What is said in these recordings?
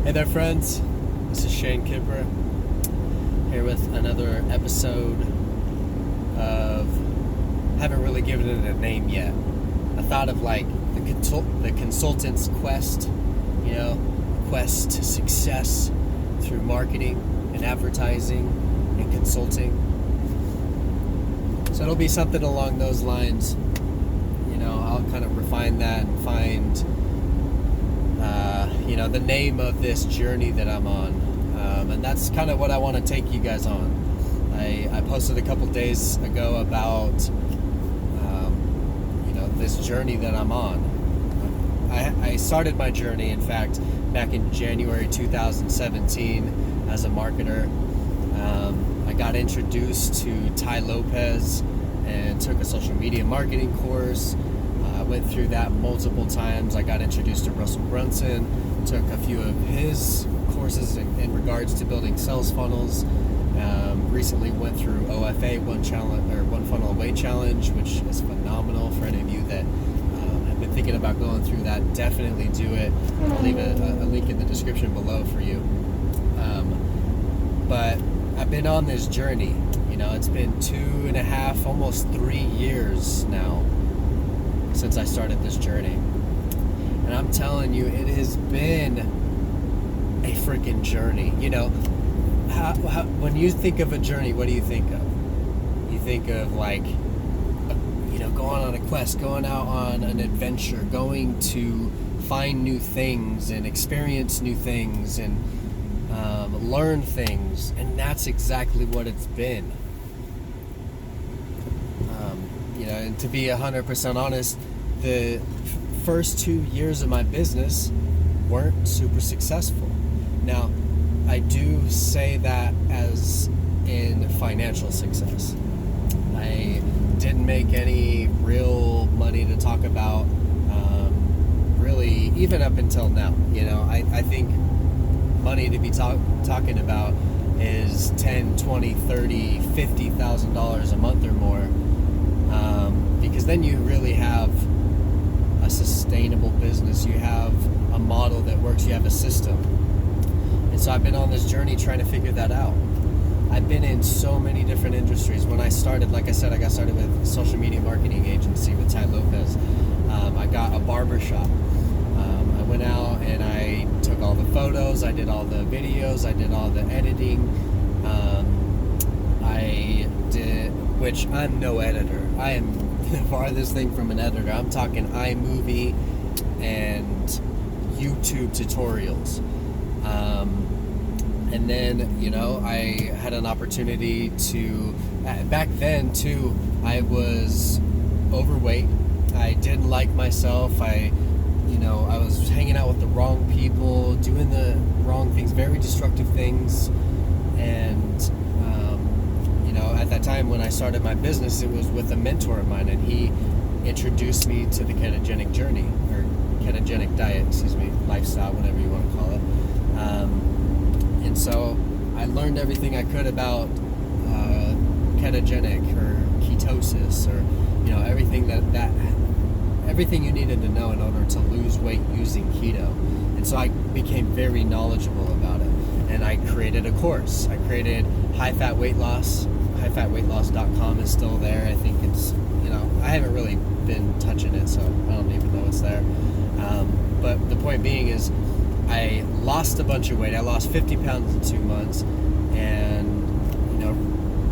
Hey there, friends. This is Shane Kipper here with another episode of, haven't really given it a name yet. I thought of like the consultant's quest, quest to success through marketing and advertising and consulting. So it'll be something along those lines. I'll kind of refine that and find the name of this journey that I'm on, and that's kind of what I want to take you guys on. I posted a couple days ago about this journey that I'm on. I started my journey, in fact, back in January 2017 as a marketer. I got introduced to Tai Lopez and took a social media marketing course. I went through that multiple times. I got introduced to Russell Brunson, took a few of his courses in regards to building sales funnels. Recently went through OFA, One Funnel Away Challenge, which is phenomenal. For any of you that have been thinking about going through that, definitely do it. I'll leave a link in the description below for you. But I've been on this journey. It's been 2.5, almost 3 years now since I started this journey. And I'm telling you, it has been a freaking journey. When you think of a journey, what do you think of? You think of going on a quest, going out on an adventure, going to find new things and experience new things and learn things. And that's exactly what it's been. And to be 100% honest, the first 2 years of my business weren't super successful. Now, I do say that as in financial success. I didn't make any real money to talk about, really, even up until now. I think money to be talking about is $10, $20, $30, $50,000 a month or more, because then you really have a sustainable business. You have a model that works. You have a system. And so I've been on this journey trying to figure that out. I've been in so many different industries. When I started, like I said, I got started with a social media marketing agency with Tai Lopez. I got a barber shop. I went out and I took all the photos. I did all the videos. I did all the editing. Which I'm no editor. I am the farthest thing from an editor. I'm talking iMovie and YouTube tutorials. And then, I had an opportunity to, back then too, I was overweight. I didn't like myself. I was hanging out with the wrong people, doing the wrong things, very destructive things. And, at that time when I started my business, it was with a mentor of mine, and he introduced me to the ketogenic journey, or ketogenic diet, lifestyle, whatever you want to call it. And so I learned everything I could about ketogenic or ketosis, or everything everything you needed to know in order to lose weight using keto. And so I became very knowledgeable about it, and I created a course. I created High Fat Weight Loss. HighFatWeightLoss.com is still there. I think it's, I haven't really been touching it, so I don't even know it's there. But the point being is, I lost a bunch of weight. I lost 50 pounds in 2 months, and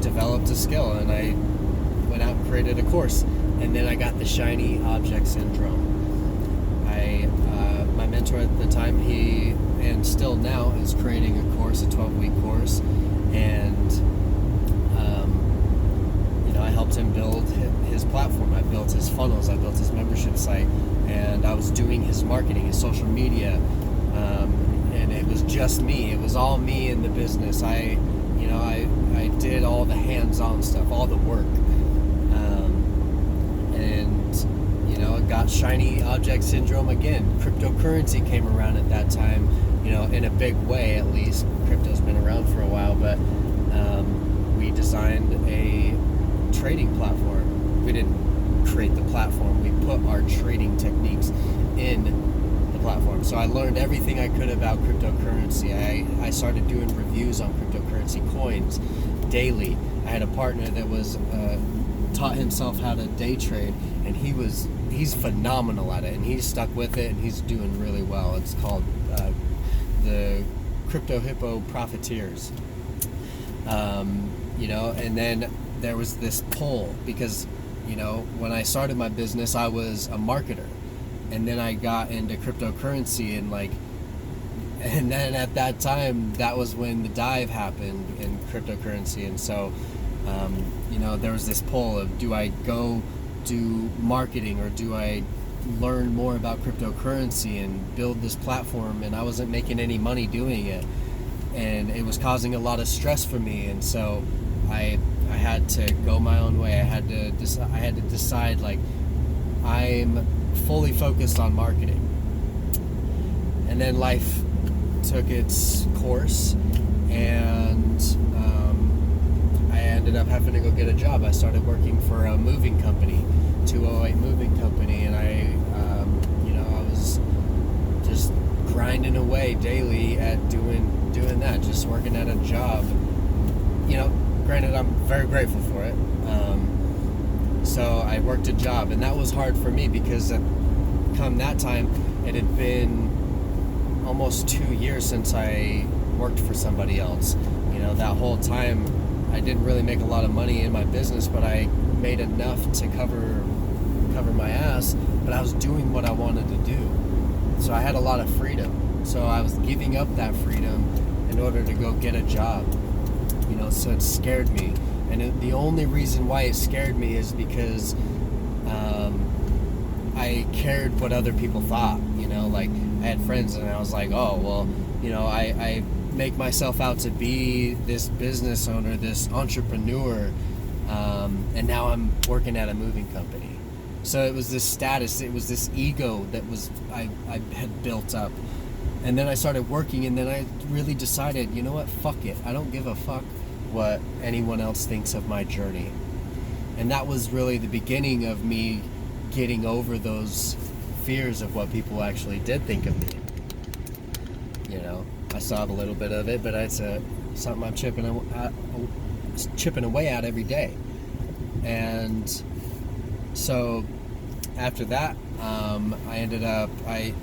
developed a skill. And I went out and created a course, and then I got the shiny object syndrome. My mentor at the time, he, and still now, is creating a course, a 12-week course, and I helped him build his platform. I built his funnels. I built his membership site, and I was doing his marketing, his social media, and it was just me. It was all me in the business. I did all the hands-on stuff, all the work, and got shiny object syndrome again. Cryptocurrency came around at that time, in a big way at least. Crypto's been around for a while, but we designed a trading platform. We didn't create the platform. We put our trading techniques in the platform. So I learned everything I could about cryptocurrency. I started doing reviews on cryptocurrency coins daily. I had a partner that was taught himself how to day trade, and he's phenomenal at it, and he's stuck with it, and he's doing really well. It's called the Crypto Hippo Profiteers. And then there was this pull because, when I started my business, I was a marketer, and then I got into cryptocurrency, and then at that time, that was when the dive happened in cryptocurrency, and so, there was this pull of, do I go do marketing, or do I learn more about cryptocurrency and build this platform? And I wasn't making any money doing it, and it was causing a lot of stress for me, and so I had to go my own way. I had to decide, like, I'm fully focused on marketing. And then life took its course, and I ended up having to go get a job. I started working for a moving company, 208 Moving Company, and I was just grinding away daily at doing that, just working at a job. Granted, I'm very grateful for it. So I worked a job, and that was hard for me because come that time, it had been almost 2 years since I worked for somebody else. That whole time I didn't really make a lot of money in my business, but I made enough to cover my ass, but I was doing what I wanted to do. So I had a lot of freedom. So I was giving up that freedom in order to go get a job. So it scared me. And the only reason why it scared me is because I cared what other people thought. Like, I had friends, and I was like, oh, well, I make myself out to be this business owner, this entrepreneur, and now I'm working at a moving company. So it was this status, it was this ego that I had built up. And then I started working, and then I really decided, you know what, fuck it. I don't give a fuck what anyone else thinks of my journey. And that was really the beginning of me getting over those fears of what people actually did think of me. I still have a little bit of it, but it's something I'm chipping away at every day. And so after that, I ended up, I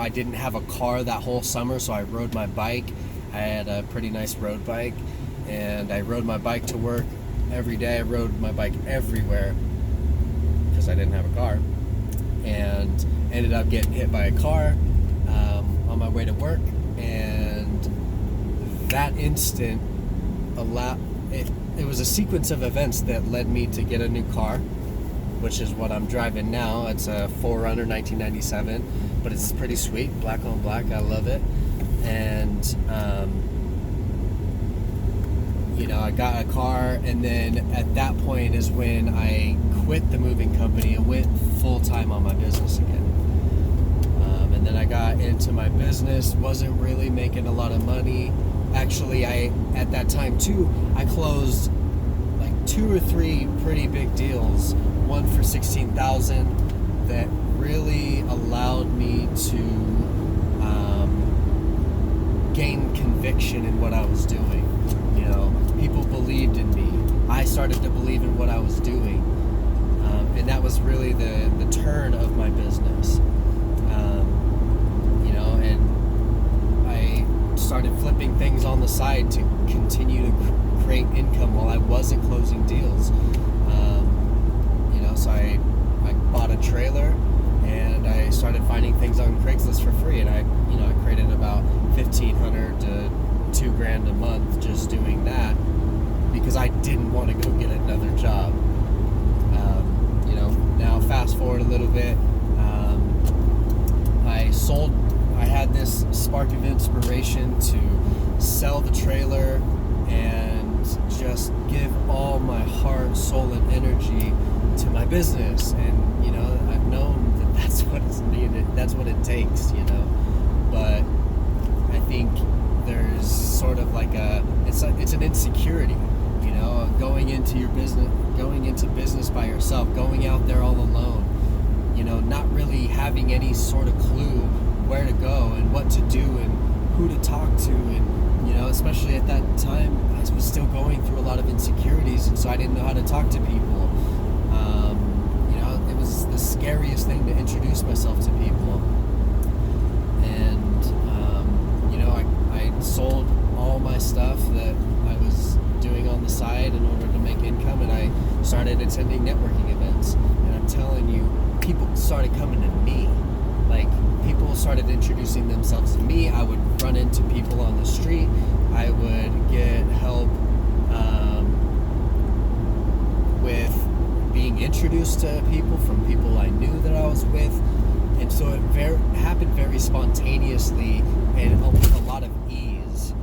didn't have a car that whole summer, so I rode my bike. I had a pretty nice road bike, and I rode my bike to work every day. I rode my bike everywhere because I didn't have a car, and ended up getting hit by a car on my way to work. And that instant it was a sequence of events that led me to get a new car, which is what I'm driving now. It's a 4Runner 1997, but it's pretty sweet, black on black. I love it. And I got a car, and then at that point is when I quit the moving company and went full-time on my business again. And then I got into my business, wasn't really making a lot of money. Actually, at that time too, I closed like 2 or 3 pretty big deals. One for $16,000 that really allowed me to gain conviction in what I was doing. People believed in me. I started to believe in what I was doing, and that was really the turn of my business. And I started flipping things on the side to continue to create income while I wasn't closing deals. So I bought a trailer, and I started finding things on Craigslist for free, and I created about $1,500 to $2,000 a month just doing that because I didn't want to go get another job. Now fast forward a little bit, I had this spark of inspiration to sell the trailer and just give all my heart, soul, and energy to my business. And I've known that that's what is needed, that's what it takes, but I think there's sort of like it's an insecurity, going into business by yourself, going out there all alone, not really having any sort of clue where to go and what to do and who to talk to. And, you know, especially at that time, I was still going through a lot of insecurities, and so I didn't know how to talk to people. You know, it was the scariest thing to introduce myself to people. And, you know, I sold all my stuff that I was doing on the side in order to make income, and I started attending networking events. And I'm telling you, people started coming to me. Like, people started introducing themselves to me. I would run into people on the street. I would get help with being introduced to people from people I knew that I was with. And so it happened very spontaneously and with a lot of ease.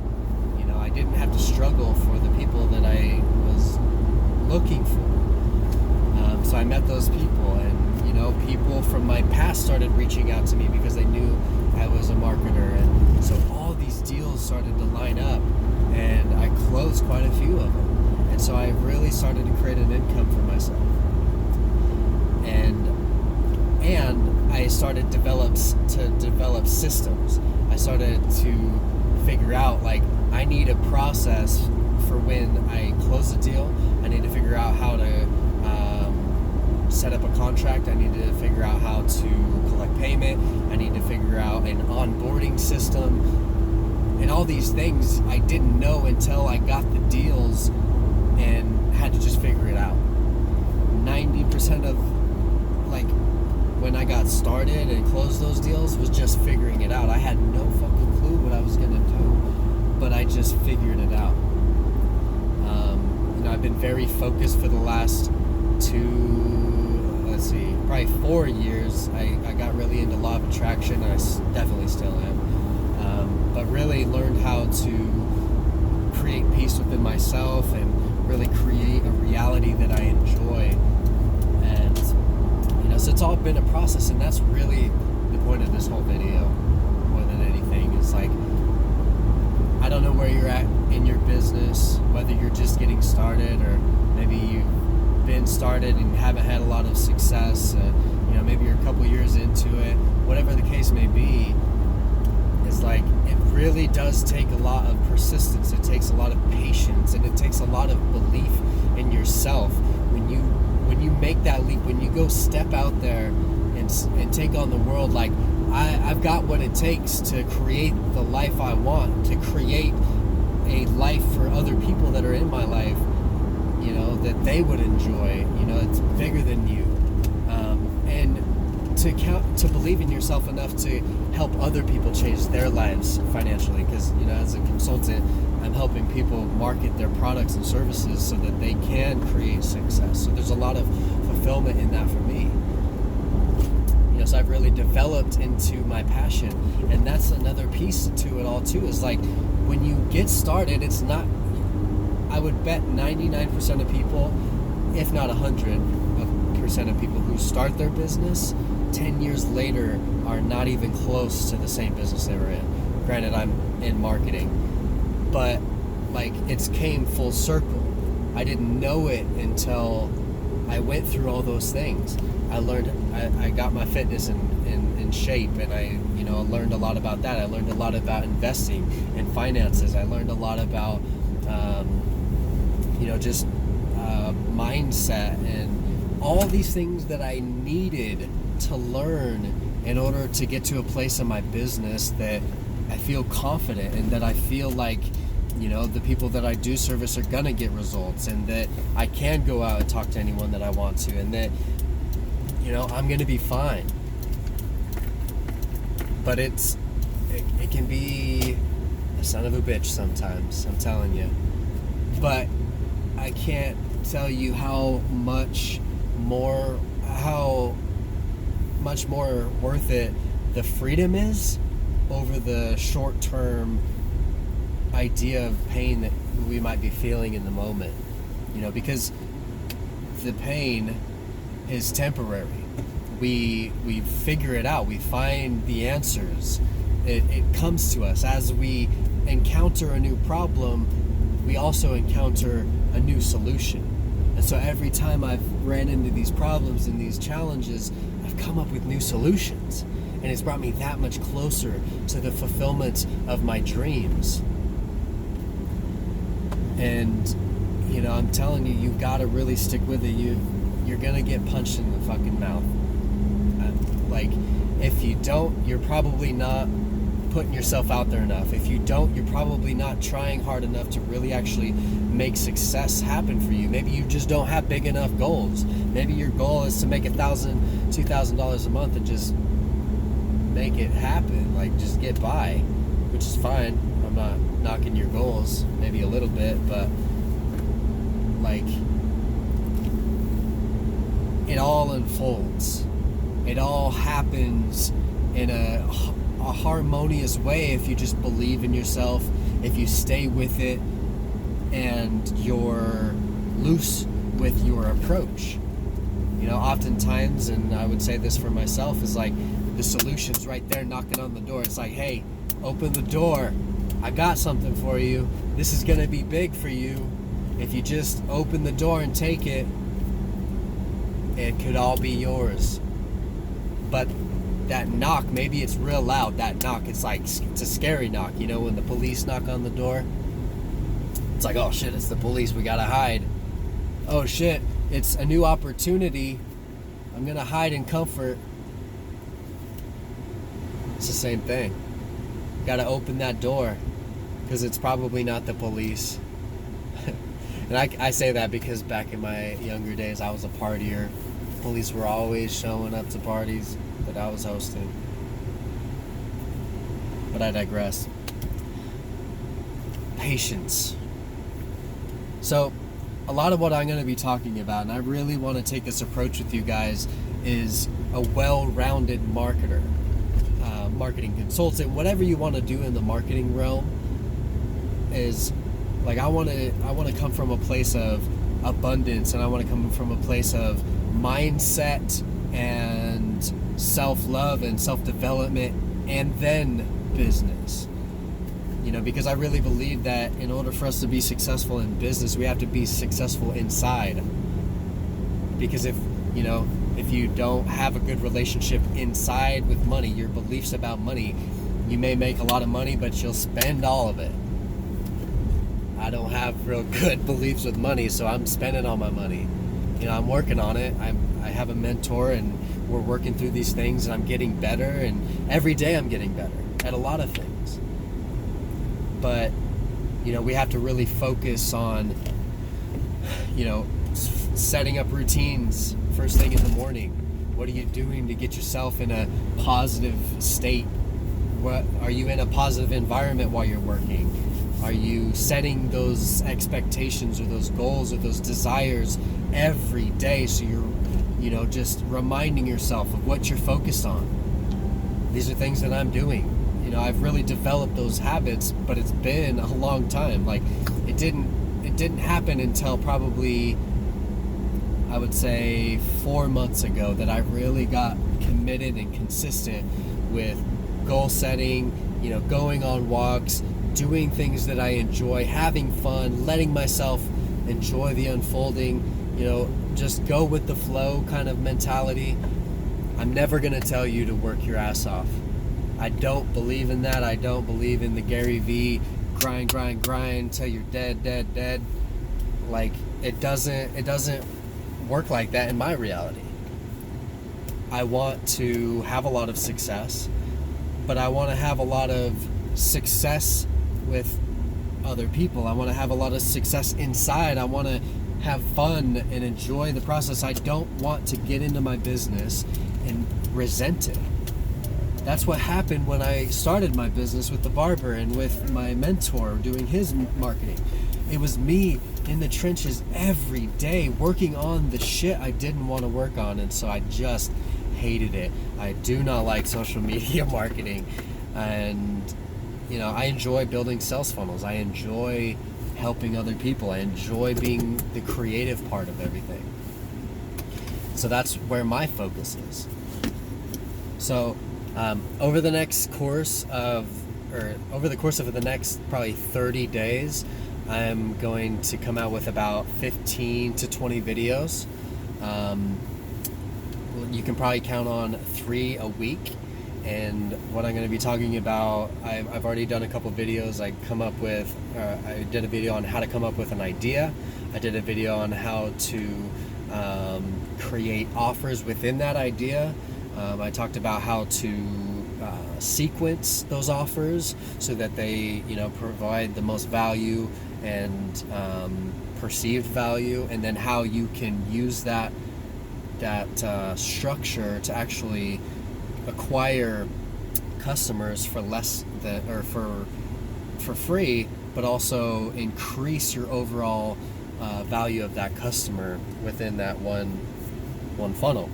You know, I didn't have to struggle for the people that I was looking for. So I met those people, and, you know, people from my past started reaching out to me because they knew I was a marketer. And so all these deals started to line up, and I closed quite a few of them. And so I really started to create an income for myself. And I started to develop systems. I started to figure out, like, I need a process for when I close a deal. I need to figure out how to set up a contract. I need to figure out how to collect payment. I need to figure out an onboarding system. And all these things I didn't know until I got the deals and had to just figure it out. 90% of, like, when I got started and closed those deals was just figuring it out. I had no fucking clue what I was going to do, but I just figured it out. You know, I've been very focused for the last probably 4 years. I got really into law of attraction, and I definitely still am. But really learned how to create peace within myself and really create a reality that I enjoy. And, you know, so it's all been a process, and that's really the point of this whole video more than anything. It's like, I don't know where you're at in your business, whether you're just getting started or maybe you've been started and haven't had a lot of success. You know, maybe you're a couple years into it. Whatever the case may be, it's like, it really does take a lot of persistence. It takes a lot of patience, and it takes a lot of belief in yourself. When you make that leap, when you go step out there and take on the world, like, I've got what it takes to create the life I want, to create a life for other people that are in my life, you know, that they would enjoy. You know, it's bigger than you. And to believe in yourself enough to help other people change their lives financially. Because, you know, as a consultant, I'm helping people market their products and services so that they can create success. So there's a lot of fulfillment in that for me. You know, so I've really developed into my passion. And that's another piece to it all too, is like, when you get started, it's not, I would bet 99% of people, if not 100% of people who start their business 10 years later are not even close to the same business they were in. Granted, I'm in marketing, but, like, it's came full circle. I didn't know it until I went through all those things. I learned, I got my fitness in shape, and I, you know, learned a lot about that. I learned a lot about investing and finances. I learned a lot about, you know, just mindset and all these things that I needed to learn in order to get to a place in my business that I feel confident and that I feel like, you know, the people that I do service are gonna get results, and that I can go out and talk to anyone that I want to, and that, you know, I'm gonna be fine. But it can be a son of a bitch sometimes, I'm telling you. But I can't tell you how much more worth it the freedom is over the short-term idea of pain that we might be feeling in the moment. You know, because the pain is temporary. We figure it out. We find the answers. It comes to us. As we encounter a new problem, we also encounter a new solution. And so every time I've ran into these problems and these challenges, I've come up with new solutions. and it's brought me that much closer to the fulfillment of my dreams. And I'm telling you, you've got to really stick with it. You're gonna get punched in the fucking mouth. Like, if you don't, you're probably not putting yourself out there enough. If you don't, you're probably not trying hard enough to really actually make success happen for you. Maybe you just don't have big enough goals. Maybe your goal is to make $1,000, $2,000 a month and just make it happen. Like, just get by, which is fine. I'm not knocking your goals, maybe a little bit, but like, it all unfolds. It all happens in a harmonious way if you just believe in yourself, if you stay with it, and you're loose with your approach. Oftentimes, and I would say this for myself, is like, the solution's right there knocking on the door. It's like, hey, open the door. I got something for you. This is going to be big for you. If you just open the door and take it, it could all be yours. But that knock, maybe it's real loud. That knock, it's a scary knock. When the police knock on the door, it's like, oh shit, it's the police. We gotta hide. Oh shit, it's a new opportunity. I'm gonna hide in comfort. It's the same thing. Gotta open that door, because it's probably not the police. And I say that because back in my younger days, I was a partier. Police were always showing up to parties that I was hosting. But I digress. Patience. So, a lot of what I'm going to be talking about, and I really want to take this approach with you guys, is a well-rounded marketer, marketing consultant, whatever you want to do in the marketing realm. Is like, I want to come from a place of abundance, and I want to come from a place of mindset and self-love and self-development, and then business. Because I really believe that in order for us to be successful in business, we have to be successful inside. Because if you don't have a good relationship inside with money, your beliefs about money, you may make a lot of money, but you'll spend all of it. I don't have real good beliefs with money, so I'm spending all my money. I'm working on it. I have a mentor, and we're working through these things, and I'm getting better, and every day I'm getting better at a lot of things. But we have to really focus on setting up routines first thing in the morning. What are you doing to get yourself in a positive state? What are you in a positive environment while you're working? Are you setting those expectations or those goals or those desires every day, so you're just reminding yourself of what you're focused on? These are things that I'm doing. I've really developed those habits, but it's been a long time. Like, it didn't happen until probably, I would say, 4 months ago, that I really got committed and consistent with goal setting, going on walks, doing things that I enjoy, having fun, letting myself enjoy the unfolding, just go with the flow kind of mentality. I'm never going to tell you to work your ass off. I don't believe in that. I don't believe in the Gary V grind till you're dead. Like, it doesn't work like that in my reality. I want to have a lot of success, but I want to have a lot of success with other people. I want to have a lot of success inside. I want to have fun and enjoy the process. I don't want to get into my business and resent it. That's what happened when I started my business with the barber and with my mentor doing his marketing. It was me in the trenches every day working on the shit I didn't want to work on, and so I just hated it. I do not like social media marketing, and I enjoy building sales funnels. I enjoy helping other people. I enjoy being the creative part of everything. So that's where my focus is. So over the course of the next probably 30 days, I'm going to come out with about 15 to 20 videos. You can probably count on 3 a week, And what I'm going to be talking about, I've already done a couple videos. I did a video on how to come up with an idea. I did a video on how to create offers within that idea. I talked about how to sequence those offers so that they, provide the most value and perceived value, and then how you can use that structure to actually acquire customers for less or for free, but also increase your overall value of that customer within that one funnel.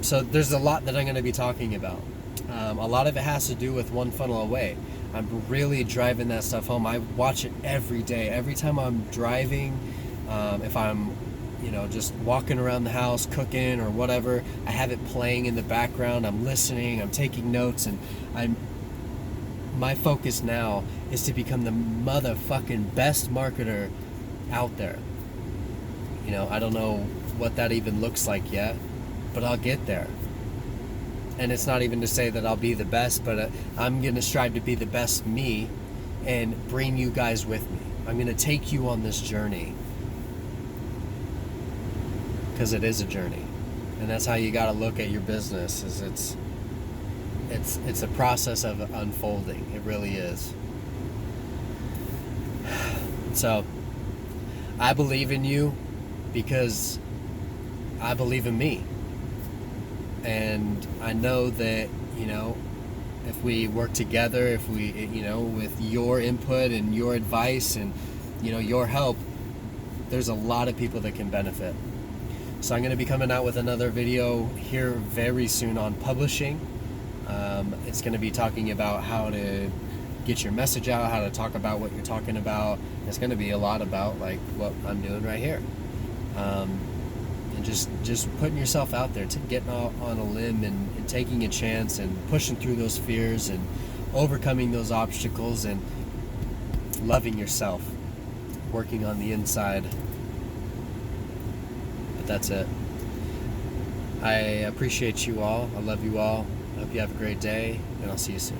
So there's a lot that I'm going to be talking about. A lot of it has to do with one funnel away. I'm really driving that stuff home. I watch it every day. Every time I'm driving, if I'm just walking around the house, cooking or whatever, I have it playing in the background. I'm listening, I'm taking notes, and my focus now is to become the motherfucking best marketer out there. I don't know what that even looks like yet, but I'll get there. And it's not even to say that I'll be the best, but I'm going to strive to be the best me and bring you guys with me. I'm going to take you on this journey, because it is a journey. And that's how you got to look at your business, is it's a process of unfolding. It really is. So I believe in you because I believe in me. And I know that, if we work together, if we, with your input and your advice and, your help, there's a lot of people that can benefit. So I'm going to be coming out with another video here very soon on publishing. It's going to be talking about how to get your message out, how to talk about what you're talking about. It's going to be a lot about like what I'm doing right here. And just putting yourself out there, to getting on a limb and taking a chance and pushing through those fears and overcoming those obstacles and loving yourself, working on the inside. But that's it. I appreciate you all. I love you all. I hope you have a great day, and I'll see you soon.